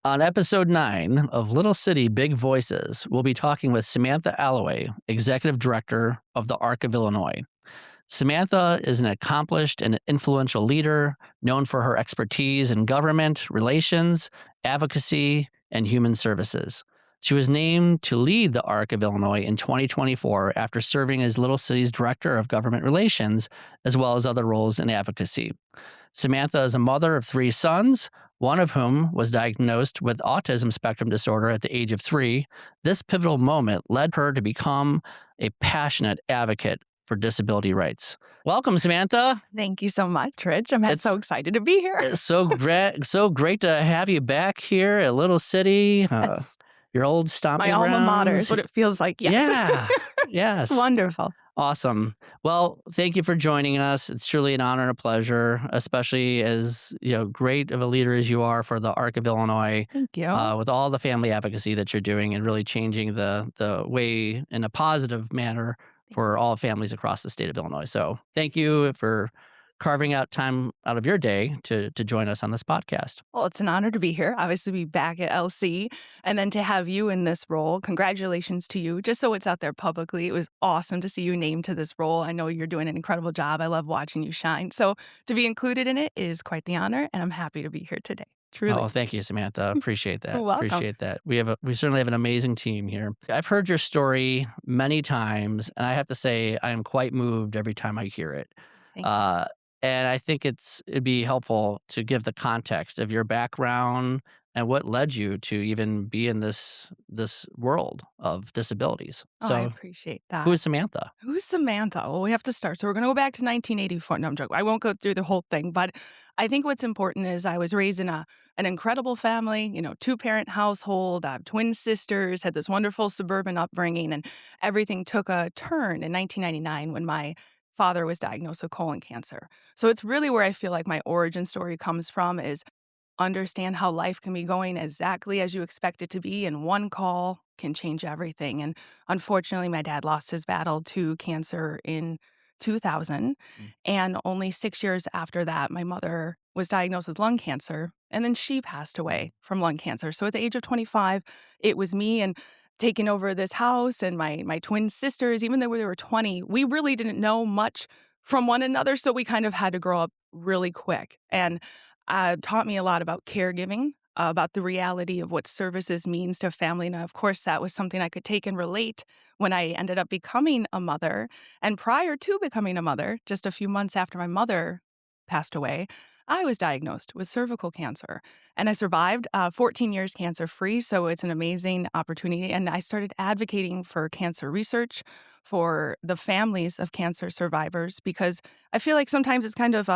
On episode 9 of Little City Big Voices, we'll be talking with Samantha Alloway, Executive Director of the Arc of Illinois. Samantha is an accomplished and influential leader known for her expertise in government, relations, advocacy, and human services. She was named to lead the Arc of Illinois in 2024 after serving as Little City's Director of Government Relations, as well as other roles in advocacy. Samantha is a mother of 3 sons, one of whom was diagnosed with autism spectrum disorder at the age of 3. This pivotal moment led her to become a passionate advocate for disability rights. Welcome, Samantha. Thank you so much, Rich. I'm so excited to be here. It's so great to have you back here at Little City. Yes. Your old stomping My alma grounds. mater is what it feels like. Yes. Yeah. Yes. It's wonderful. Awesome. Well, thank you for joining us. It's truly an honor and a pleasure, especially as great of a leader as you are for the Arc of Illinois. Thank you. With all the family advocacy that you're doing and really changing the way in a positive manner for all families across the state of Illinois. So thank you for carving out time out of your day to join us on this podcast. Well, it's an honor to be here. Obviously, be back at LC and then to have you in this role. Congratulations to you. Just so it's out there publicly, it was awesome to see you named to this role. I know you're doing an incredible job. I love watching you shine. So to be included in it is quite the honor, and I'm happy to be here today. Truly. Oh, thank you, Samantha. Appreciate that. You're welcome. Appreciate that. We certainly have an amazing team here. I've heard your story many times, and I have to say I am quite moved every time I hear it. Thank you. And I think it'd be helpful to give the context of your background and what led you to even be in this world of disabilities. So I appreciate that. Who is Samantha? Who's Samantha? Well, we have to start. So we're going to go back to 1984. No, I'm joking. I won't go through the whole thing, but I think what's important is I was raised in an incredible family, 2-parent household. I have twin sisters, had this wonderful suburban upbringing, and everything took a turn in 1999 when my father was diagnosed with colon cancer. So it's really where I feel like my origin story comes from is understand how life can be going exactly as you expect it to be, and one call can change everything. And unfortunately, my dad lost his battle to cancer in 2000. And only 6 years after that, my mother was diagnosed with lung cancer, and then she passed away from lung cancer. So at the age of 25, it was me and taking over this house, and my twin sisters, even though we were 20, we really didn't know much from one another. So we kind of had to grow up really quick. And taught me a lot about caregiving, about the reality of what services means to family. And of course, that was something I could take and relate when I ended up becoming a mother. And prior to becoming a mother, just a few months after my mother passed away, I was diagnosed with cervical cancer, and I survived 14 years cancer-free, so it's an amazing opportunity. And I started advocating for cancer research for the families of cancer survivors, because I feel like sometimes it's kind of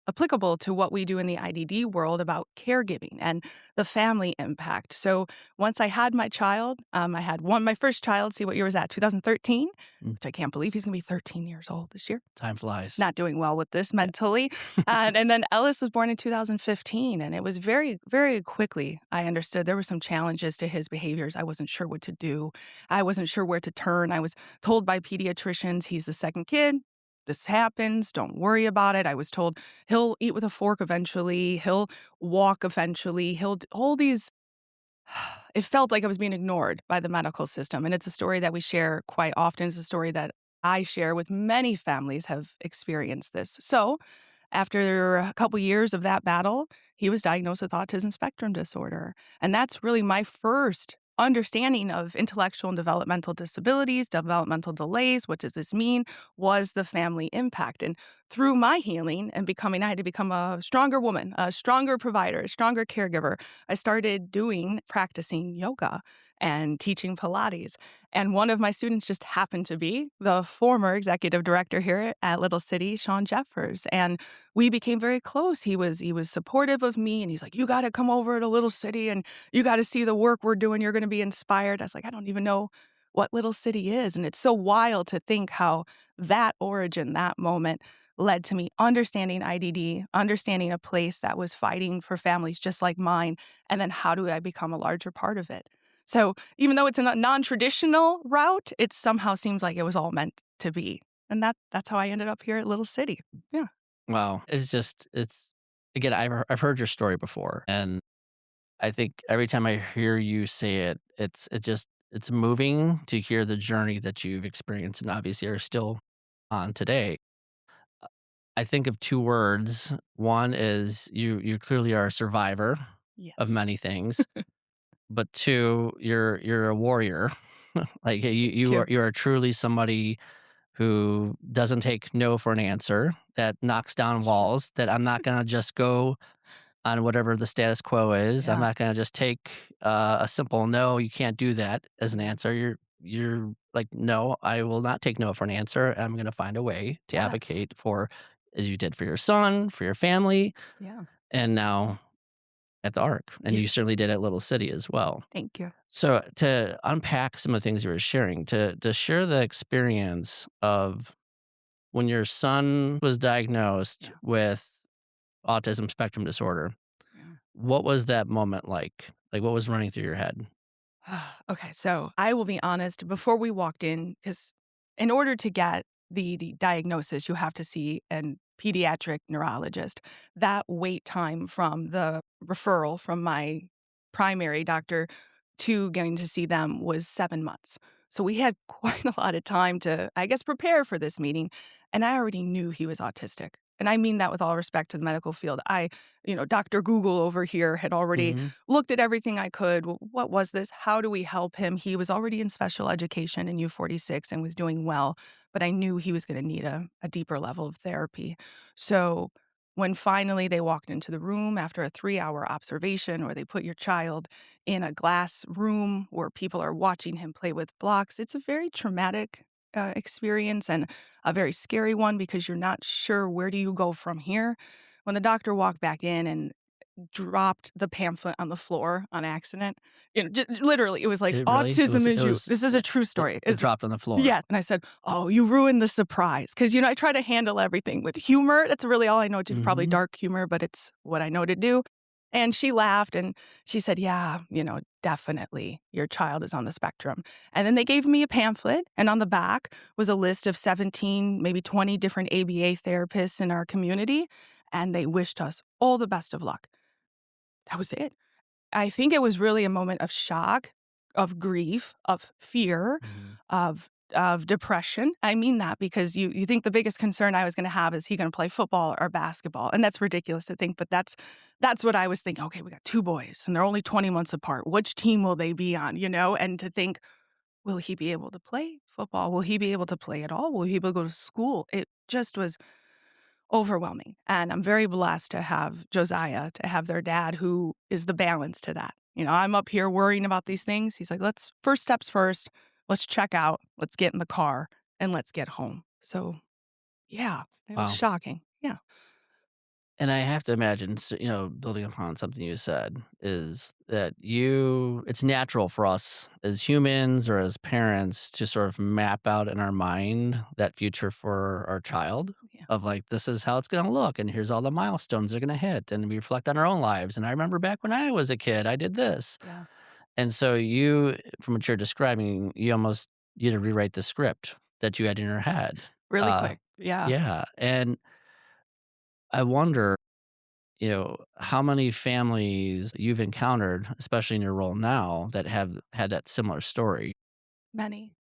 applicable to what we do in the IDD world about caregiving and the family impact. So once I had my child, I had my first child, see what year was that, 2013, which I can't believe he's going to be 13 years old this year. Time flies. Not doing well with this mentally. And then Ellis was born in 2015, and it was very, very quickly I understood there were some challenges to his behaviors. I wasn't sure what to do. I wasn't sure where to turn. I was told by pediatricians, he's the second kid. This happens. Don't worry about it. I was told he'll eat with a fork eventually. He'll walk eventually. He'll all these. It felt like I was being ignored by the medical system. And it's a story that we share quite often. It's a story that I share with many families have experienced this. So after a couple years of that battle, he was diagnosed with autism spectrum disorder. And that's really my first understanding of intellectual and developmental disabilities, developmental delays, what does this mean, was the family impact. And through my healing and I had to become a stronger woman, a stronger provider, a stronger caregiver, I started practicing yoga and teaching Pilates. And one of my students just happened to be the former executive director here at Little City, Sean Jeffers. And we became very close. He was supportive of me, and he's like, you got to come over to Little City and you got to see the work we're doing. You're going to be inspired. I was like, I don't even know what Little City is. And it's so wild to think how that origin, that moment led to me understanding IDD, understanding a place that was fighting for families just like mine, and then how do I become a larger part of it? So even though it's a non-traditional route, it somehow seems like it was all meant to be. And that's how I ended up here at Little City. Yeah. Wow. Again, I've heard your story before, and I think every time I hear you say it, it's moving to hear the journey that you've experienced and obviously are still on today. I think of 2 words. One is you clearly are a survivor of Yes. many things, but 2, you're a warrior. Like, Thank you. you are truly somebody who doesn't take no for an answer, that knocks down That's true. walls, that I'm not gonna just go on whatever the status quo is. I'm Yeah. not gonna just take, a simple "No, you can't do that" as an answer. You're like, "No, I will not take no for an answer. I'm gonna find a way to Yes. advocate for" as you did for your son, for your family, Yeah. and now at the Ark, and Yeah. you certainly did at Little City as well. Thank you. So, to unpack some of the things you were sharing, to share the experience of when your son was diagnosed Yeah. with autism spectrum disorder, Yeah. what was that moment like? Like, what was running through your head? Okay, so I will be honest, before we walked in, because in order to get the diagnosis, you have to see an pediatric neurologist. That wait time from the referral from my primary doctor to going to see them was 7 months. So we had quite a lot of time to, I guess, prepare for this meeting, and I already knew he was autistic. And I mean that with all respect to the medical field. Dr. Google over here had already Mhm. looked at everything I could. What was this? How do we help him? He was already in special education in U46 and was doing well, but I knew he was going to need a deeper level of therapy. So when finally they walked into the room after a 3-hour observation, where they put your child in a glass room where people are watching him play with blocks, it's a very traumatic experience and a very scary one because you're not sure where do you go from here. When the doctor walked back in and dropped the pamphlet on the floor on accident. Literally, it was like, It really? "Autism It is you." was This is a true it story. it Is dropped on the floor. Yeah, and I said, "Oh, you ruined the surprise because I try to handle everything with humor. That's really all I know to do, probably Mhm. dark humor, but it's what I know to do." And she laughed and she said, "Yeah, definitely your child is on the spectrum." And then they gave me a pamphlet, and on the back was a list of 17, maybe 20 different ABA therapists in our community, and they wished us all the best of luck. That was it. I think it was really a moment of shock, of grief, of fear, Mhm. of depression. I mean that because you think the biggest concern I was gonna have is he gonna play football or basketball, and that's ridiculous to think, but that's what I was thinking. "Okay, we got 2 boys, and they're only 20 months apart. Which team will they be on?" And to think, "Will he be able to play football? Will he be able to play at all? Will he be able to go to school?" It just was overwhelming, and I'm very blessed to have Josiah, to have their dad who is the balance to that. I'm up here worrying about these things. He's like, "Let's first steps first. Let's check out. Let's get in the car, and let's get home." So, yeah, it was Wow. shocking. Yeah. And I have to imagine, building upon something you said, is that it's natural for us as humans or as parents to sort of map out in our mind that future for our child Yeah. of like, this is how it's going to look. And here's all the milestones they're going to hit. And we reflect on our own lives. And I remember back when I was a kid, I did this. Yeah. And so from what you're describing, you had to rewrite the script that you had in your head. Really Uh, quick. Yeah. yeah. And I wonder, how many families you've encountered, especially in your role now, that have had that similar story? Many.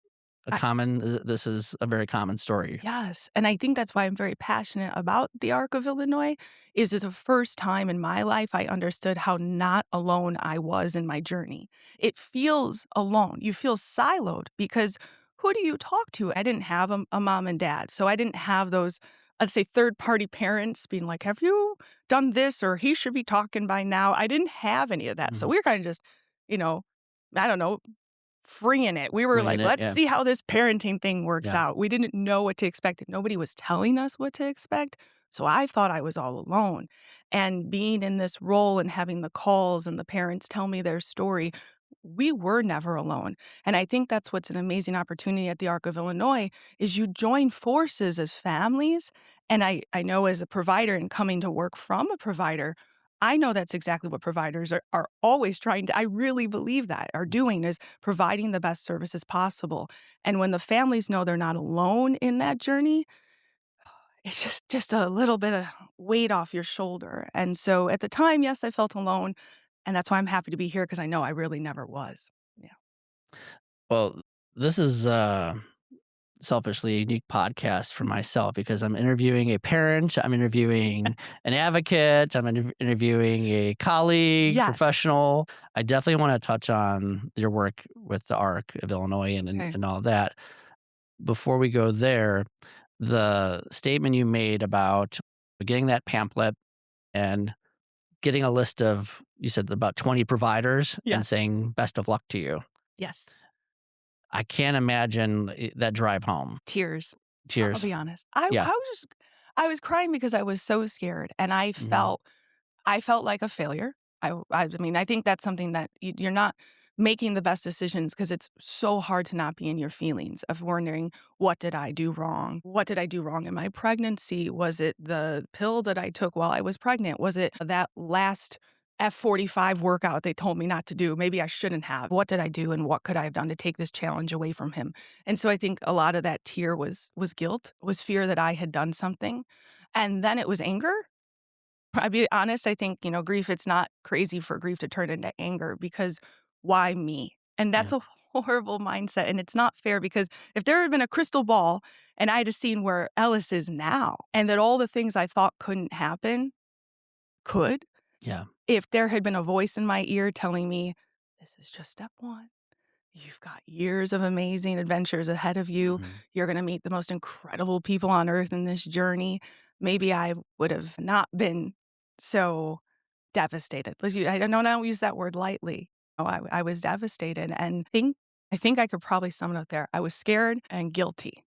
This is a very common story. Yes, and I think that's why I'm very passionate about the Arc of Illinois, is it's the first time in my life I understood how not alone I was in my journey. It feels alone. You feel siloed because who do you talk to? I didn't have a mom and dad, so I didn't have those, let's say, third-party parents being like, "Have you done this?" or "He should be talking by now." I didn't have any of that, so Mhm. we were kinda just, you know, I don't know, freeing it. We were Winging like, it, "Let's yeah, see how this parenting thing works yeah. out." We didn't know what to expect. Nobody was telling us what to expect, so I thought I was all alone. And being in this role and having the calls and the parents tell me their story, we were never alone. And I think that's what's an amazing opportunity at the Arc of Illinois is you join forces as families. And I know as a provider and coming to work from a provider, I know that's exactly what providers are always trying to, I really believe that, are doing is providing the best services possible. And when the families know they're not alone in that journey, it's just a little bit of weight off your shoulder. And so at the time, yes, I felt alone. And that's why I'm happy to be here because I know I really never was. Yeah. Well, this is selfishly a unique podcast for myself because I'm interviewing a parent, I'm interviewing Yes. an advocate, I'm interviewing a colleague, Yes. professional. I definitely want to touch on your work with the ARC of Illinois Okay. and all that. Before we go there, the statement you made about getting that pamphlet and getting a list of, you said about 20 providers and Yes. saying best of luck to you. Yes. I can't imagine that drive home. Tears. I'll Tears. be honest. Yeah. I was crying because I was so scared and Mhm. I felt like a failure. I mean, I think that's something that you're not making the best decisions because it's so hard to not be in your feelings of wondering, what did I do wrong? What did I do wrong in my pregnancy? Was it the pill that I took while I was pregnant? Was it that last F45 workout they told me not to do? Maybe I shouldn't have. What did I do and what could I have done to take this challenge away from him? And so I think a lot of that tear was guilt, was fear that I had done something. And then it was anger. I'll be honest, I think, grief, it's not crazy for grief to turn into anger because why me? And Yeah. that's a horrible mindset. And it's not fair because if there had been a crystal ball and I had seen where Ellis is now and that all the things I thought couldn't happen could, Yeah. if there had been a voice in my ear telling me, this is just step one. You've got years of amazing adventures ahead of you. Mhm. You're going to meet the most incredible people on earth in this journey. Maybe I would have not been so devastated. I don't use that word lightly. Oh, I was devastated and I think I could probably sum it up there. I was scared and guilty.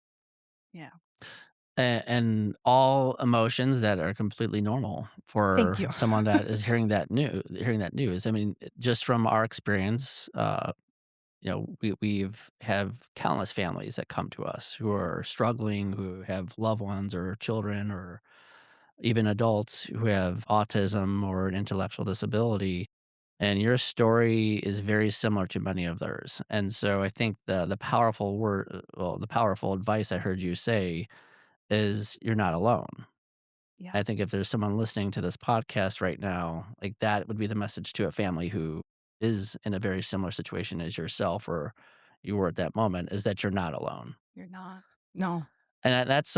Yeah. And all emotions that are completely normal Thank for you. someone that is hearing that news. I mean, just from our experience, we've have countless families that come to us who are struggling, who have loved ones or children or even adults who have autism or an intellectual disability. And your story is very similar to many of theirs. And so I think the powerful advice I heard you say is you're not alone. Yeah. I think if there's someone listening to this podcast right now, like that would be the message to a family who is in a very similar situation as yourself or you were at that moment is that you're not alone. You're not. No. And that's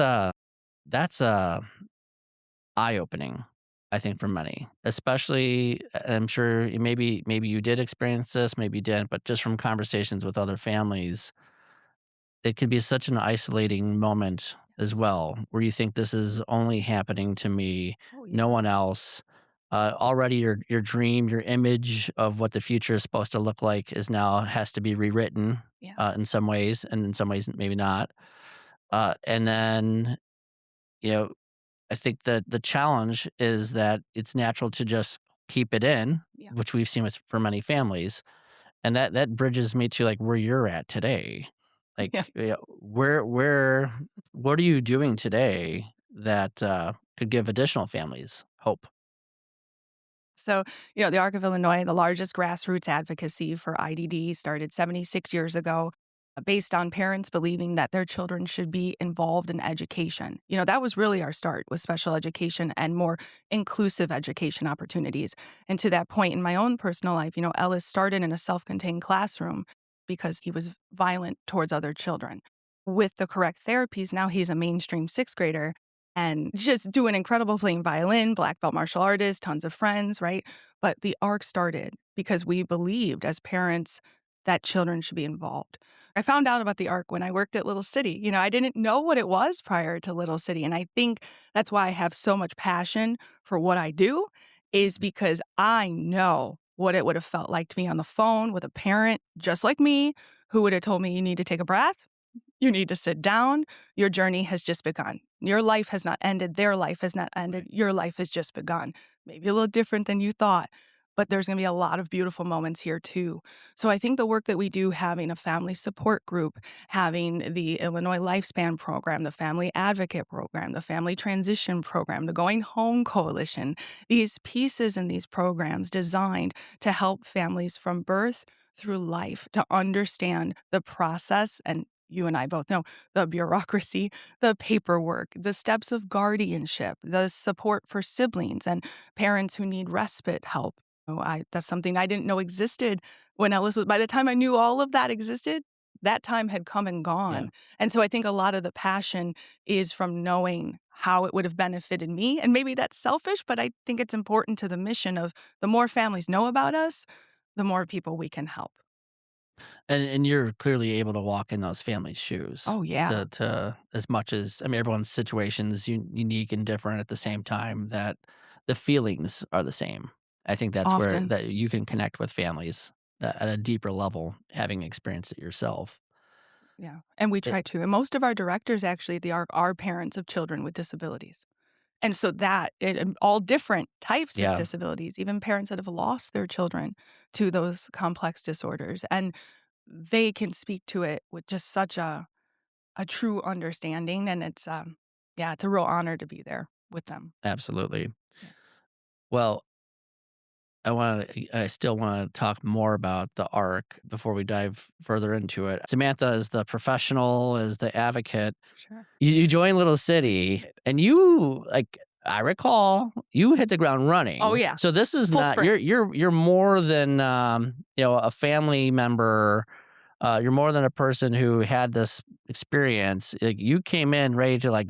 eye opening, I think, for many, especially, I'm sure maybe you did experience this, maybe you didn't, but just from conversations with other families, it could be such an isolating moment as Yes. well, where you think this is only happening to me, Oh, no yeah. one else. Already your dream, your image of what the future is supposed to look like is now has to be rewritten, Yeah. in some ways, and in some ways maybe not. And then, you know, I think that the challenge is that it's natural to just keep it in, Yeah. which we've seen with for many families, and that bridges me to, like, where you're at today. Yeah. Like, where what are you doing today that, could give additional families hope? So, the Arc of Illinois, the largest grassroots advocacy for IDD, started 76 years ago, based on parents believing that their children should be involved in education. That was really our start with special education and more inclusive education opportunities. And to that point in my own personal life, Ellis started in a self-contained classroom because he was violent towards other children. With the correct therapies, now he's a mainstream sixth grader and just doing incredible playing violin, black belt martial artist, tons of friends, right? But the ARC started because we believed as parents that children should be involved. I found out about the ARC when I worked at Little City. I didn't know what it was prior to Little City. And I think that's why I have so much passion for what I do, is because I know what it would have felt like to be on the phone with a parent just like me who would have told me, you need to take a breath. You need to sit down. Your journey has just begun. Your life has not ended. Their life has not ended. Right. Your life has just begun. Maybe a little different than you thought, but there's going to be a lot of beautiful moments here too. So I think the work that we do, having a family support group, having the Illinois Lifespan Program, the Family Advocate Program, the Family Transition Program, the Going Home Coalition, these pieces and these programs designed to help families from birth through life to understand the process, and you and I both know the bureaucracy, the paperwork, the steps of guardianship, the support for siblings and parents who need respite help. That's something I didn't know existed when Ellis was by the time I knew all of that existed, that time had come and Yeah. gone, and so I think a lot of the passion is from knowing how it would have benefited me, and maybe that's selfish, but I think it's important to the mission of the more families know about us, the more people we can help. And you're clearly able to walk in those families' shoes Oh, yeah, to as much as I mean, everyone's situation is unique and different at the same time that the feelings are the same. I think that's where often, that you can connect with families at a deeper level, having experienced it yourself. yeah, and we It try to, and most of our directors actually, they are parents of children with disabilities. And so all different types of yeah, disabilities, even parents that have lost their children to those complex disorders, and they can speak to it with just such a true understanding, and yeah, it's a real honor to be there with them. absolutely. Yeah, Well, I still wanna talk more about the ARC before we dive further into it. Samantha is the professional, is the advocate. sure. You join Little City, and you like, I recall, you hit the ground Oh, running. yeah, So this is full not sprint. you're more than, a family member, you're more than a person who had this experience. Like, you came in ready to, like,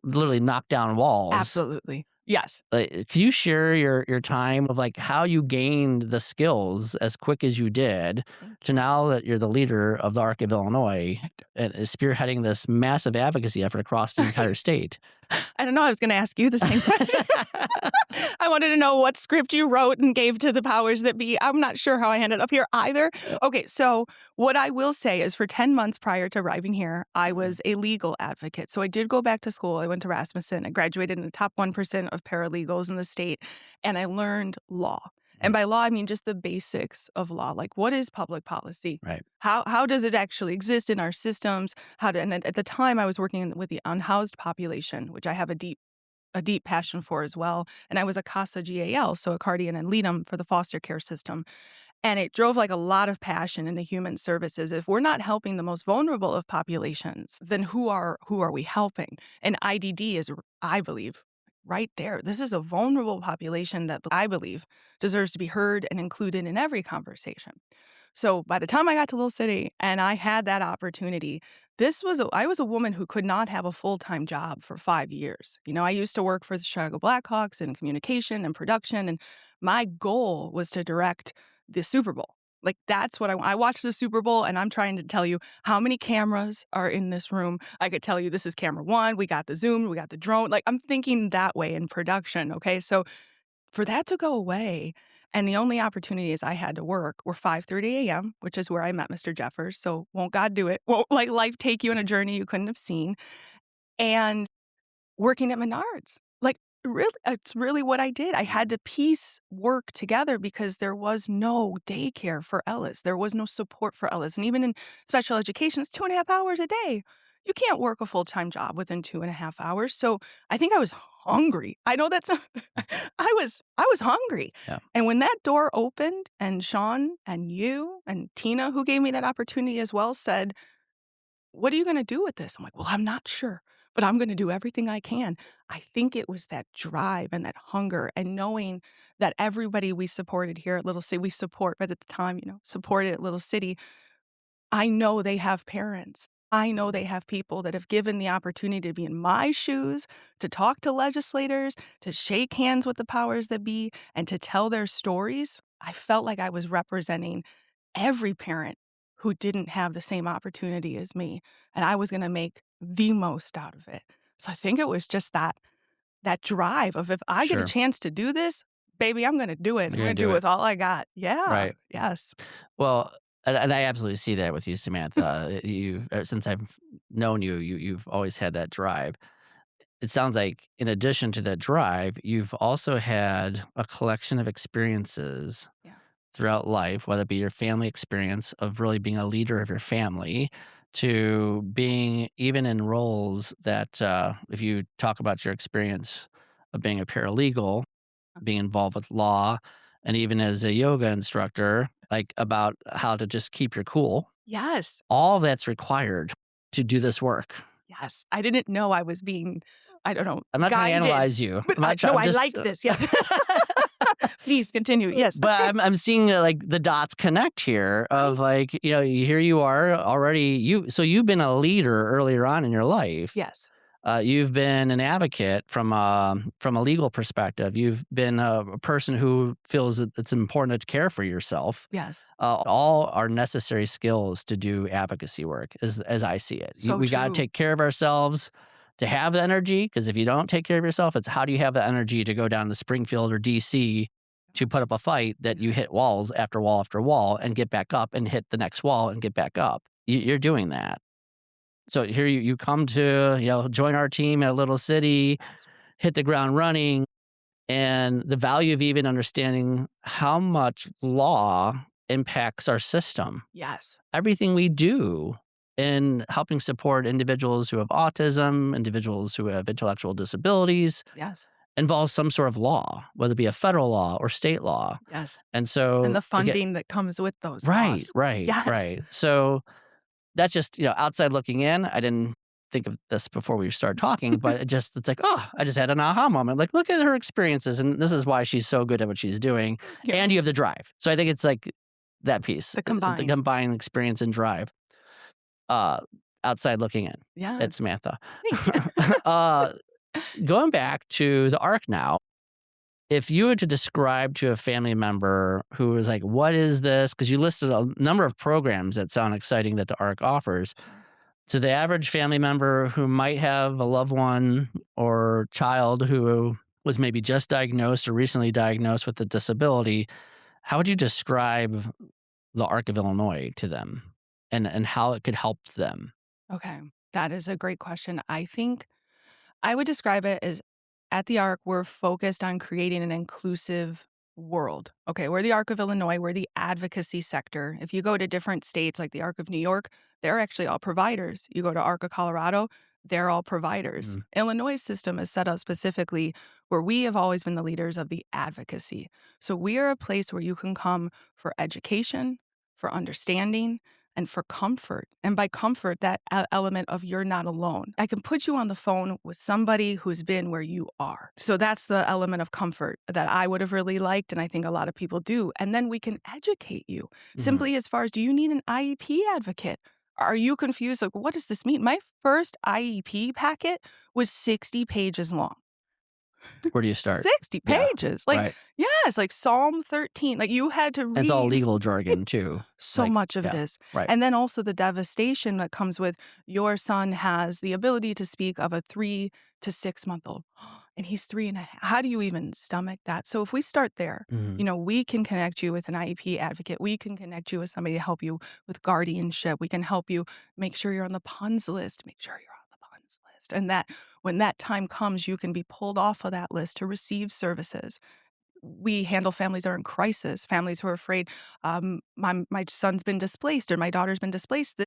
literally knock down walls. Absolutely. Yes. Like, could you share your time of, like, how you gained the skills as quick as you did Thank to you. now that you're the leader of the Arc of Illinois and is spearheading this massive advocacy effort across the entire state? I don't know, I was gonna ask you the same question. I wanted to know what script you wrote and gave to the powers that be. I'm not sure how I ended up here either. Okay, so what I will say is for 10 months prior to arriving here, I Mhm. was a legal advocate. So I did go back to school. I went to Rasmussen. I graduated in the top 1% of paralegals in the state, and I learned law. And Mhm. by law, I mean just the basics of law, like what is public policy? Right. How does it actually exist in our systems? How to, and at the time I was working with the unhoused population, which I have a deep passion for as well. And I was a CASA GAL, so a Cardian and Leadum for the foster care system. And it drove like a lot of passion into human services. If we're not helping the most vulnerable of populations, then who are we helping? And IDD is, I believe, right there. This is a vulnerable population that I believe deserves to be heard and included in every conversation. So by the time I got to Little City and I had that opportunity, I was a woman who could not have a full-time job for 5 years. You know, I used to work for the Chicago Blackhawks in communication and production, and my goal was to direct the Super Bowl. Like, that's what I watched the Super Bowl, and I'm trying to tell you how many cameras are in this room. I could tell you this is camera 1, we got the zoom, we got the drone. Like, I'm thinking that way in production, okay? So for that to go away, and the only opportunities I had to work were 5:30 AM, which is where I met Mr. Jeffers, so won't God do it? Won't, like, life take you on a journey you couldn't have seen, and working at Menards. Like, really it's really what I did. I had to piece work together because there was no daycare for Ellis. There was no support for Ellis, and even in special education, it's 2.5 hours a day. You can't work a full-time job within 2.5 hours, so I think I was hungry. I know that's not I was hungry, Yeah. and when that door opened and Sean and you and Tina, who gave me that opportunity as well, said, "What are you gonna do with this?" I'm like, "Well, I'm not sure, but I'm gonna do everything I can." I think it was that drive and that hunger and knowing that everybody we supported here at Little City we support, but at the time, supported at Little City, I know they have parents. I know they have people that have given the opportunity to be in my shoes, to talk to legislators, to shake hands with the powers that be, and to tell their stories. I felt like I was representing every parent who didn't have the same opportunity as me, and I was gonna make the most out of it. So I think it was just that drive of if I get a Sure. chance to do this, baby, I'm gonna do it. I'm You're gonna gonna do do it it. with all I got. Yeah. Right. Yes. Well, and I absolutely see that with you, Samantha. You since I've known you, you've always had that drive. It sounds like in addition to that drive, you've also had a collection of experiences Yeah. throughout life, whether it be your family experience of really being a leader of your family to being even in roles that, if you talk about your experience of being a paralegal, being involved with law, and even as a yoga instructor, like about how to just keep your cool, Yes. all that's required to do this work. Yes. I didn't know I was being, I don't know, I'm not trying to guided, analyze you. but I'm not no, I'm I just like this. Yes. Please continue. Yes. But I'm seeing like the dots connect here of Right? like, here you are already so you've been a leader earlier on in your life. Yes. You've been an advocate from a legal perspective. You've been a person who feels that it's important to care for yourself. Yes. All are necessary skills to do advocacy work, as I see it. So We got to true. take care of ourselves to have the energy. Because if you don't take care of yourself, it's how do you have the energy to go down to Springfield or DC to put up a fight that you hit walls after wall after wall and get back up and hit the next wall and get back up. You're doing that. So here you come to, join our team at a little city, Yes. hit the ground running, and the value of even understanding how much law impacts our system. Yes. Everything we do in helping support individuals who have autism, individuals who have intellectual disabilities, Yes. involves some sort of law, whether it be a federal law or state law. Yes. And And so, the again, funding that comes with those right, laws. right, Yes. right. So that's just, outside looking in. I didn't think of this before we started talking, but it's like, oh, I just had an aha moment. Like, look at her experiences. And this is why she's so good at what she's doing. Thank you. And you have the drive. So I think it's like that piece, The the combined. combined experience and drive, uh, outside looking in at Yes. Samantha. Thank you. uh, Going back to the arc now, if you were to describe to a family member who was like, what is this? Because you listed a number of programs that sound exciting that the ARC offers. Sure. To the average family member who might have a loved one or child who was maybe just diagnosed or recently diagnosed with a disability, how would you describe the ARC of Illinois to them and how it could help them? Okay. That is a great question. I think I would describe it as at the ARC, we're focused on creating an inclusive world. Okay, we're the ARC of Illinois, we're the advocacy sector. If you go to different states like the ARC of New York, they're actually all providers. You go to ARC of Colorado, they're all providers. Mhm. Illinois' system is set up specifically where we have always been the leaders of the advocacy. So we are a place where you can come for education, for understanding, and for comfort. And by comfort, that element of you're not alone. I can put you on the phone with somebody who's been where you are. So that's the element of comfort that I would have really liked. And I think a lot of people do. And then we can educate you Mhm. simply as far as do you need an IEP advocate? Are you confused? Like, what does this mean? My first IEP packet was 60 pages long. Where do you start? 60 Yeah, pages. Like, right. yes, like Psalm 13. Like, you had to And it's all read. legal jargon too. So Like, much of it yeah, is. right. And then also the devastation that comes with your son has the ability to speak of a 3 to 6 month old. And he's 3.5. How do you even stomach that? So if we start there, Mhm. we can connect you with an IEP advocate. We can connect you with somebody to help you with guardianship. We can help you make sure you're on the PUNS list. Make sure you're on the PUNS list. And that when that time comes, you can be pulled off of that list to receive services. We handle families that are in crisis, families who are afraid, my son's been displaced or my daughter's been displaced.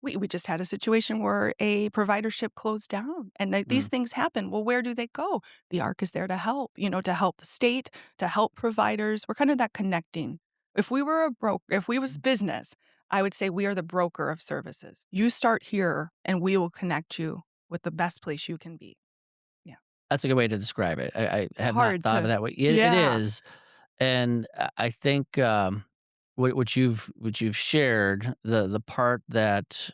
We just had a situation where a providership closed down, and these Mm. things happen. Well, where do they go? The ARC is there to help, to help the state, to help providers. We're kind of that connecting. If we were a broker, if we was business, I would say we are the broker of services. You start here, and we will connect you with the best place you can be. Yeah. That's a good way to describe it. I It's have not hard thought of it to that way. It Yeah. is, and I think, what you've shared, the part that,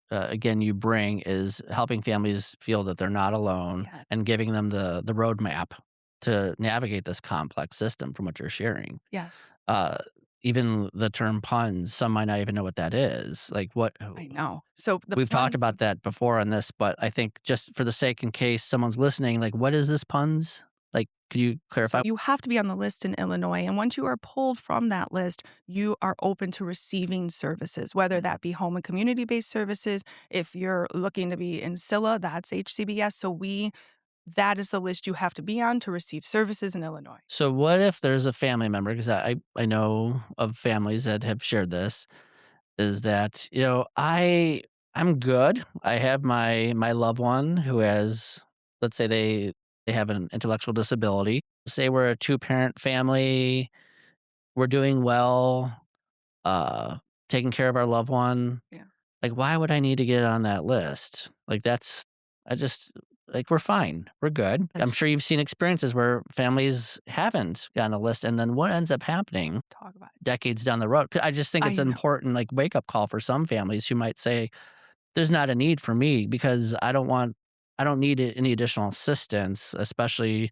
again, you bring is helping families feel that they're not alone Yeah. and giving them the roadmap to navigate this complex system from what you're sharing. Yes. Uh, Even the term puns, some might not even know what that is. Like, what I know. So the we've talked pun about that before on this, but I think just for the sake in case someone's listening, like, what is this puns? Like, could you so clarify? you have to be on the list in Illinois, and once you are pulled from that list, you are open to receiving services, whether Mm. that be home and community-based services. If you're looking to be in SILA, that's HCBS. So that is the list you have to be on to receive services in Illinois. So what if there's a family member, because I know of families that have shared this, is that, I'm good. I have my loved one who has, let's say they have an intellectual disability. Say we're a two-parent family, we're doing well, uh, taking care of our loved one. Yeah. Like, why would I need to get on that list? Like, I just like, we're fine. We're good. I'm Let's sure you've seen experiences where families haven't gotten a list, and then what ends up happening talk about it. decades down the road? 'Cause I just think I it's an know. important, like, wake-up call for some families who might say, "There's not a need for me because I don't need any additional assistance, especially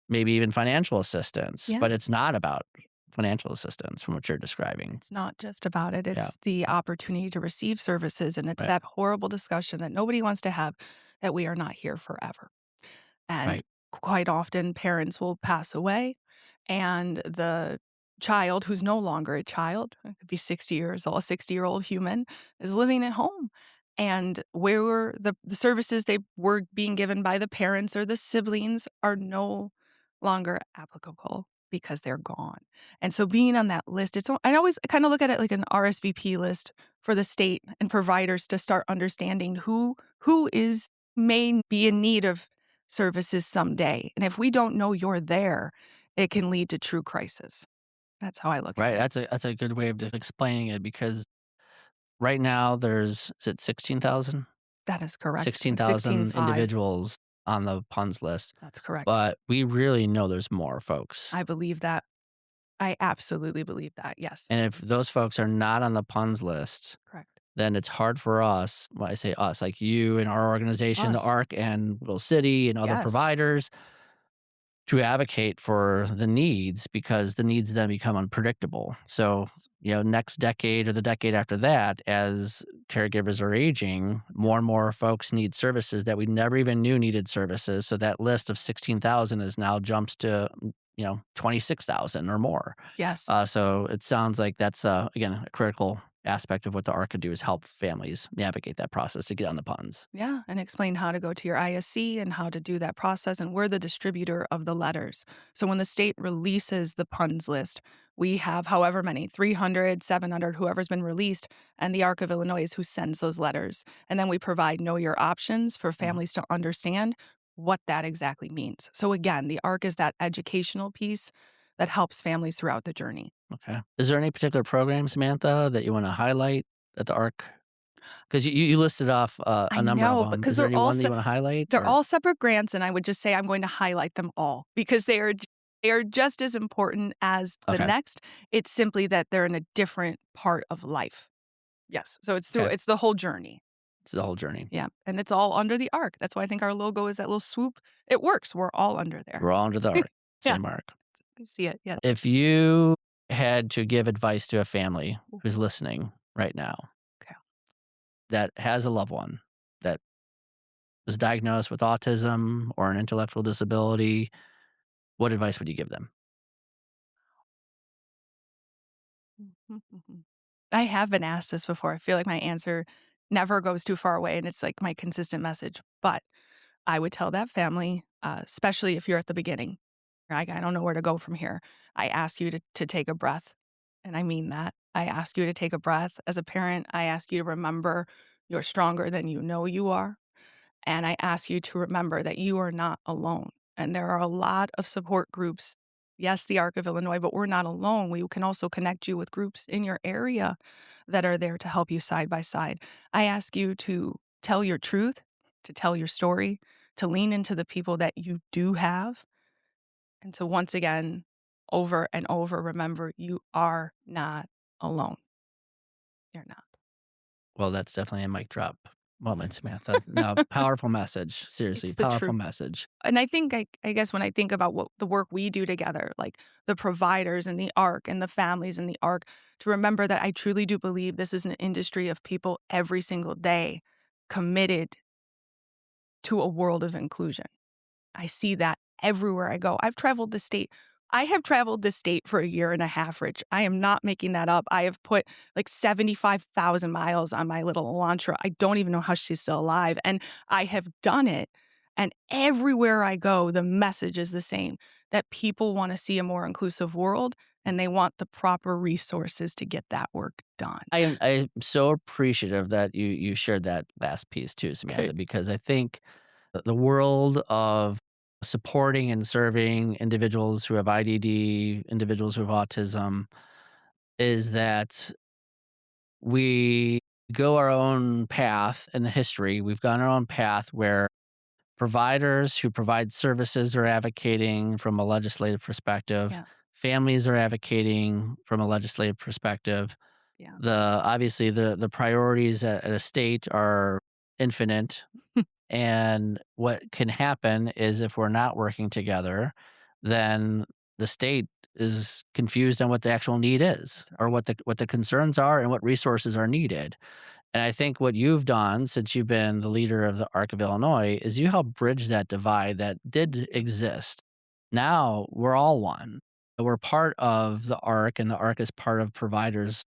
maybe even financial assistance," Yeah. but it's not about financial assistance from what you're describing. It's not just about it. Yeah, It's the opportunity to receive services, and it's right, that horrible discussion that nobody wants to have, that we are not here forever. And right, quite often, parents will pass away, and the child who's no longer a child, it could be 60 years old, a 60-year-old human, is living at home. And where the services they were being given by the parents or the siblings are no longer applicable because they're gone. And so being on that list, I always kind of look at it like an RSVP list for the state and providers to start understanding who is may be in need of services someday. And if we don't know you're there, it can lead to true crisis. That's how I look at right. it. That's a good way of explaining it because right now there's is it 16,000? That is correct. Like 16,000 16.5. individuals on the PUNS list, That's correct. but we really know there's more folks. I believe that. I absolutely believe that. Yes. And if those folks are not on the PUNS list, Correct. then it's hard for us, when I say us, like you and our organization, the Us. ARC and Little City and other Yes. providers to advocate for the needs because the needs then become unpredictable. So, Yes. next decade or the decade after that, as caregivers are aging, more and more folks need services that we never even knew needed services. So that list of 16,000 is now jumps to, 26,000 or more. Yes. So it sounds like that's, again, a critical aspect of what the ARC could do is help families navigate that process to get on the puns. Yeah, and explain how to go to your ISC and how to do that process, and we're the distributor of the letters. So when the state releases the PUNS list, we have however many, 300, 700, whoever's been released, and the ARC of Illinois is who sends those letters. And then we provide know your options for Mhm. families to understand what that exactly means. So again, the ARC is that educational piece that helps families throughout the journey. Okay. Is there any particular program, Samantha, that you want to highlight at the ARC? Because you listed off I a number of know, them. because Is there any one that you want to highlight? they're Or all separate grants, and I would just say I'm going to highlight them all because they are just as important as the okay, next. It's simply that they're in a different part of life. Yes, so okay, it's the whole journey. it's the whole journey. Yeah, and it's all under the arc. That's why I think our logo is that little swoop. It works. We're all under there. We're all under the ARC, Yeah, same ARC. I see it. Yeah. If you had to give advice to a family Ooh, who's listening right now okay. that has a loved one that was diagnosed with autism or an intellectual disability, what advice would you give them? Mhm, mhm. I have been asked this before. I feel like my answer never goes too far away, and it's like my consistent message. But I would tell that family, especially if you're at the beginning, like, I don't know where to go from here. I ask you to take a breath, and I mean that. I ask you to take a breath. As a parent, I ask you to remember you're stronger than you know you are. And I ask you to remember that you are not alone. And there are a lot of support groups. Yes, the ARC of Illinois, but we're not alone. We can also connect you with groups in your area that are there to help you side by side. I ask you to tell your truth, to tell your story, to lean into the people that you do have, and to once again, over and over, remember you are not alone. You're not. Well, that's definitely a mic drop moment, Samantha. No, powerful message. Seriously, It's the powerful truth. message. And I think I guess when I think about what the work we do together, like the providers and the ARC and the families and the ARC, to remember that I truly do believe this is an industry of people every single day committed to a world of inclusion. I see that everywhere I go. I have traveled the state for a year and a half, Rich. I am not making that up. I have put like 75,000 miles on my little Elantra. I don't even know how she's still alive. And I have done it. And everywhere I go, the message is the same, that people want to see a more inclusive world and they want the proper resources to get that work done. I am so appreciative that you shared that last piece too, Okay. Samantha, because I think the world of supporting and serving individuals who have IDD, individuals who have autism, is that we go our own path in the history. We've gone our own path where providers who provide services are advocating from a legislative perspective. Yeah. Families are advocating from a legislative perspective. Yeah. Obviously the priorities at a state are infinite. And what can happen is if we're not working together, then the state is confused on what the actual need is That's or right. what the concerns are and what resources are needed. And I think what you've done since you've been the leader of the ARC of Illinois is you help bridge that divide that did exist. Now we're all one. We're part of the ARC, and the ARC is part of providers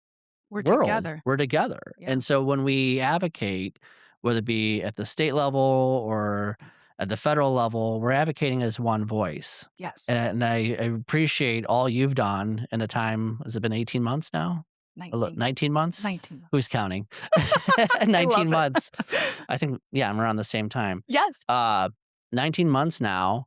We're world. together. We're together. Yeah. And so when we advocate, whether it be at the state level or at the federal level, we're advocating as one voice. Yes. And I appreciate all you've done in the time. Has it been 18 months now? 19. 19 months? 19 Who's months. counting? I 19 love it. months. I think, yeah, I'm around the same time. Yes. Uh, 19 months now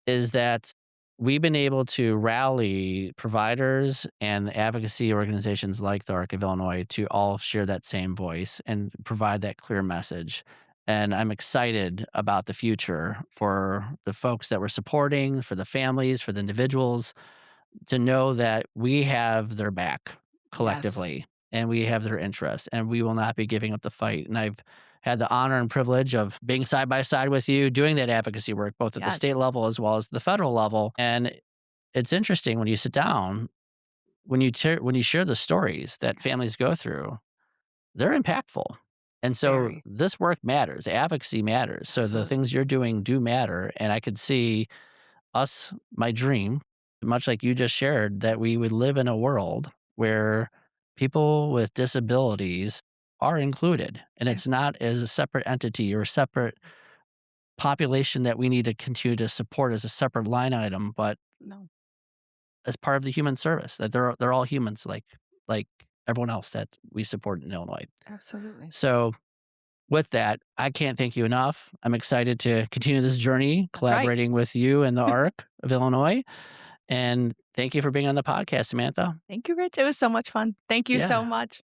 is that we've been able to rally providers and advocacy organizations like the ARC of Illinois to all share that same voice and provide that clear message. And I'm excited about the future for the folks that we're supporting, for the families, for the individuals, to know that we have their back Yes. collectively and we have their interests and we will not be giving up the fight. And I've had the honor and privilege of being side by side with you doing that advocacy work, both at the Yes. state level as well as the federal level. And it's interesting when you sit down, when you share the stories that families go through, they're impactful. And so Very. this work matters, advocacy matters. So the Absolutely. things you're doing do matter. And I could see my dream, much like you just shared, that we would live in a world where people with disabilities are included and Yeah. it's not as a separate entity or a separate population that we need to continue to support as a separate line item, but No. as part of the human service, that they're all humans like everyone else that we support in Illinois. Absolutely. So with that, I can't thank you enough. I'm excited to continue this journey That's right. collaborating with you and the ARC of Illinois. And thank you for being on the podcast, Samantha. Thank you, Rich. It was so much fun. Thank you so Yeah. much.